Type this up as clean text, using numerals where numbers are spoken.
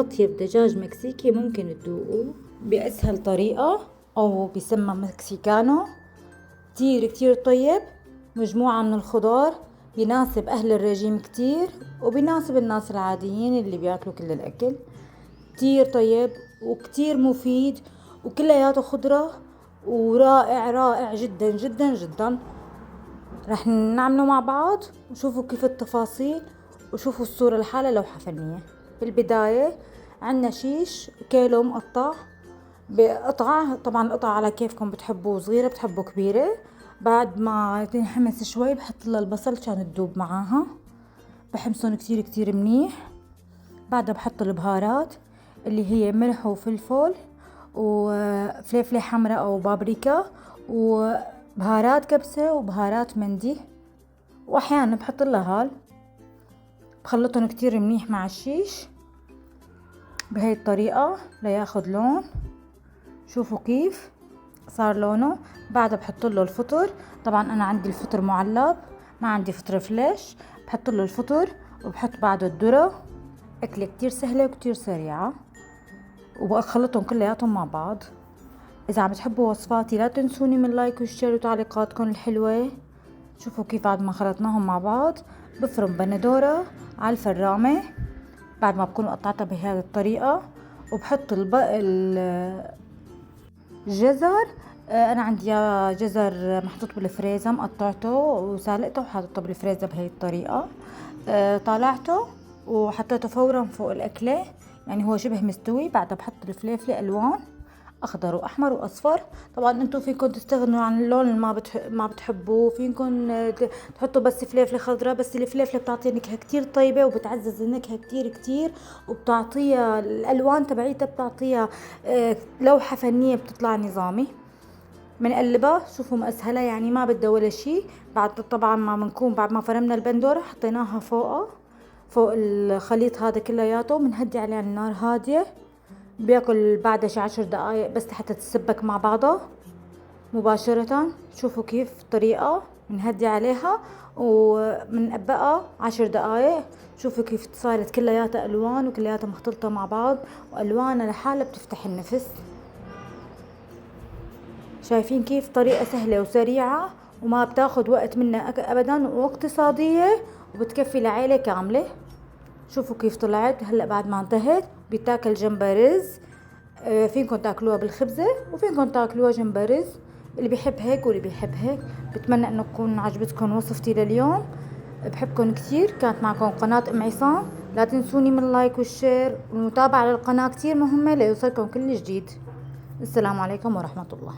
أطيب دجاج مكسيكي ممكن تذوقوه بأسهل طريقة أو بيسمى مكسيكانو. كتير كتير طيب، مجموعة من الخضار، بيناسب أهل الرجيم كتير وبيناسب الناس العاديين اللي بياكلوا كل الأكل. كتير طيب وكتير مفيد وكلياته خضرة، ورائع رائع جدا جدا جدا. رح نعمله مع بعض وشوفوا كيف التفاصيل وشوفوا الصورة لحالها لوحة فنية. بالبداية عنا شيش كيلو مقطع بقطعة، طبعا القطعة على كيفكم، بتحبوا صغيرة بتحبوا كبيرة. بعد ما تنحمس شوي بحط لها البصل كان تدوب معاها، بحمصن كتير كتير منيح. بعدها بحط البهارات اللي هي ملح وفلفل وفلفلة حمراء او بابريكا وبهارات كبسة وبهارات مندي، واحيانا بحط لها هال. بخلطهم كتير منيح مع الشيش بهاي الطريقة لياخد لون. شوفوا كيف صار لونه. بعدها بحط له الفطر، طبعا انا عندي الفطر معلب، ما عندي فطر فليش. بحط له الفطر وبحط بعده الذرة. اكلة كتير سهلة وكتير سريعة، وبخلطهم كلياتهم مع بعض. اذا عم بتحبوا وصفاتي لا تنسوني من لايك وشير وتعليقاتكم الحلوة. شوفوا كيف بعد ما خلطناهم مع بعض بفرم بندورة على الفرامة بعد ما بكون قطعتها بهذه الطريقة، وبحط الجزر. انا عندي جزر محطوط بالفريزر، مقطعته وسالقته وحاطته بالفريزر بهي الطريقة. طالعته وحطيته فورا فوق الاكلة، يعني هو شبه مستوي. بعدها بحط الفلفل الوان اخضر واحمر واصفر. طبعا انتم فيكم تستغنوا عن اللون اللي ما بتحبوه، فيكم تحطوا بس فلفله خضراء، بس الفلفله بتعطي نكهه كتير طيبه وبتعزز النكهه كتير كتير، وبتعطيها الالوان تبعيتها بتعطيها لوحه فنيه بتطلع نظامي. منقلبها، شوفوا مأسهلة يعني ما بدها ولا شي. بعد طبعا ما بنكون بعد ما فرمنا البندورة حطيناها فوق الخليط هذا كلياته، بنهدي عليه النار هادية. بياكل بعد شي 10 دقايق بس حتى تتسبك مع بعضها مباشرة. شوفوا كيف الطريقة، بنهدي عليها وبنقبقها 10 دقايق. شوفوا كيف صارت كلياتها الوان وكلياتها مختلطة مع بعض، والوانها لحالها بتفتح النفس. شايفين كيف طريقة سهلة وسريعة وما بتاخد وقت منا ابدا واقتصادية وبتكفي لعيلة كاملة. شوفوا كيف طلعت هلا بعد ما انتهت. بيتاكل جنبها رز، فينكم تاكلوها بالخبزة وفينكم تاكلوها جنبها رز، اللي بيحب هيك واللي بيحب هيك. بتمنى انه تكون عجبتكم وصفتي لليوم. بحبكم كتير. كانت معكم قناة ام عصام. لا تنسوني من اللايك والشير والمتابعة للقناة كتير مهمة ليوصلكم كل جديد. السلام عليكم ورحمة الله.